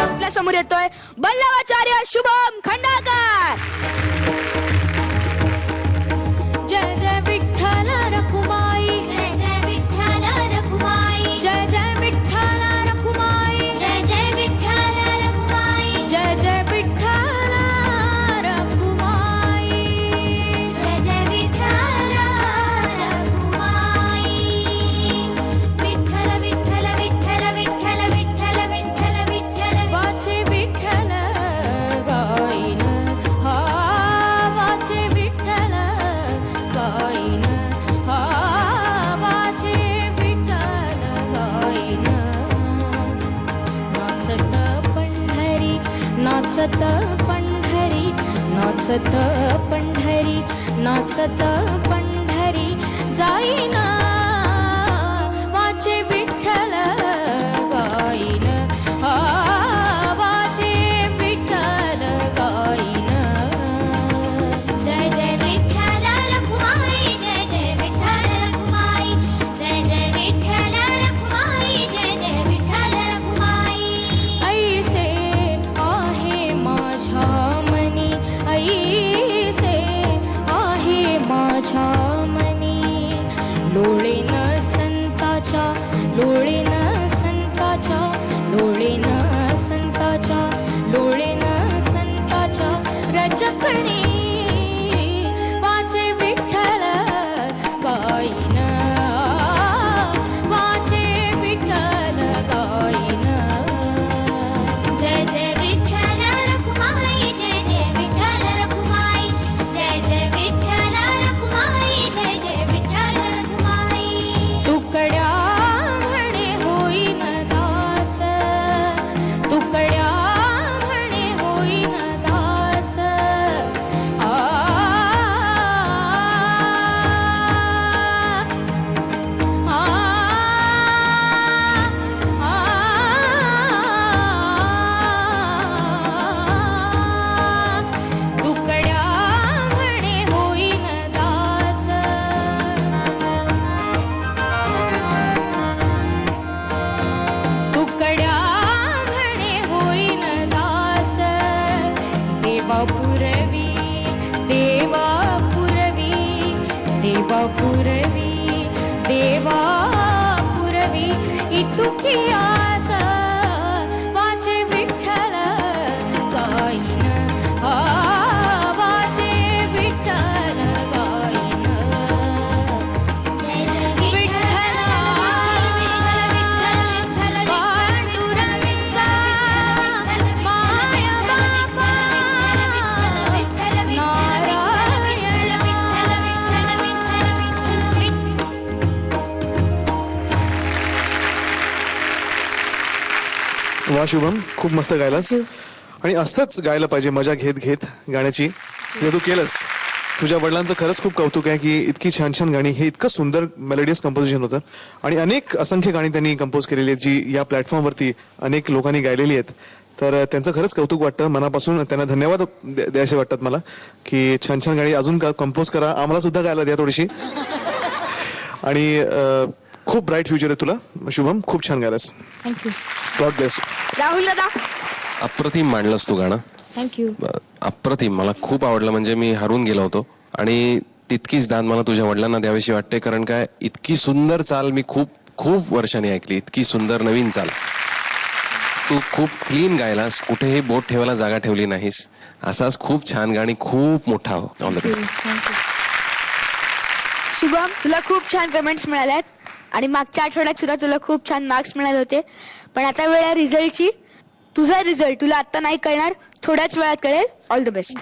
आपल्या समोर येतोय बल्लवाचार्य शुभम खंडाकर. जय जय विठ्ठल रखुमाई, जय जय विठ्ठल रखुमाई, जय जय विठ्ठल रखुमाई, जय जय विठ्ठल रखुमाई, जय जय विठ्ठल रखुमाई, जय जय विठ्ठल रखुमाई. विठ्ठल विठ्ठल विठ्ठल विठ्ठल विठ्ठल विठ्ठल विठ्ठल वाचे विठ्ठल गाईन, हा वाचे विठ्ठल गाईन, हा वाचे विठ्ठल गाईन. नाचत पंढरी, नाचत पंढरी, नाचत पंढरी, नाचत पंढरी जाईन, वाचे विठ्ठल गाईन, हा वाचे विठ्ठल गाईन. जय जय विठ्ठल रखुमाई, जय जय विठ्ठल रखुमाई, जय जय विठ्ठल रखुमाई, जय जय विठ्ठल रखुमाई. ऐसे आहे माझ्या मनी, ऐसे आहे माझ्या मनी, लोळेन संताच्या, लोळेन संताच्या, लोळेन संताच्या, लोळेन संताच्या रजकणी, वाचे विठ्ठल गाईन, वाचे विठ्ठल गाईन. जय जय विठ्ठल रखुमाई, जय जय विठ्ठल रखुमाई, जय जय विठ्ठल रखुमाई, जय जय विठ्ठल रखुमाई. तुकड्या म्हणे होईन दास, तुकड्या म्हणे होईन दास, आ आ तुकड्या म्हणे होईन दास, तुकड्या म्हणे होईन दास. देवा पुरवी, देवा पुरवी, देवा पुरवी, देवा पुरवी इतुकी आस, वाचे विठ्ठल गाईन, हा वाचे विठ्ठल गाईन. जय जय विठ्ठल विठ्ठल पांडुरंगा माय बापा वा शुभम, खूप मस्त गायलास आणि असंच गायला पाहिजे, मजा घेत घेत गाण्याची, जे तू केलंस. तुझ्या वडिलांचं खरंच खूप कौतुक आहे की इतकी छान छान गाणी, हे इतकं सुंदर मेलोडियस कंपोजिशन होतं आणि अनेक असंख्य गाणी त्यांनी कंपोज केलेली आहेत जी या प्लॅटफॉर्मवरती अनेक लोकांनी गायलेली आहेत. तर त्यांचं खरंच कौतुक वाटतं, मनापासून त्यांना धन्यवाद द्यायचे वाटतात मला की छान छान गाणी अजून कंपोज करा, आम्हाला सुद्धा गायला द्या थोडीशी. आणि खूप ब्राईट फ्युचर आहे तुला शुभम, खूप छान गायलास. Thank you, God bless. राहुल दादा. अप्रतिम मांडलंस तू गाणं, थँक्यू. अप्रतिम. मला खूप आवडलं, म्हणजे मी हरून गेलो होतो आणि तितकीच दान मला तुझ्या वडिलांना द्यावीशी वाटते, कारण काय इतकी सुंदर चाल मी खूप खूप वर्षांनी ऐकली, इतकी सुंदर नवीन चाल. तू खूप क्लीन गायलास, कुठेही बोट ठेवायला जागा ठेवली नाहीस. असाच खूप छान गाणी, खूप मोठा हो. All the best. शुभम, तुला खूप छान कमेंट्स मिळाल्यात आणि मागच्या आठवड्यात सुद्धा तुला खूप छान मार्क्स मिळाले होते, पण आता वेळ आहे रिझल्टची. तुझा रिझल्ट तुला आता नाही कळणार, थोड्याच वेळात कळेल. All the best.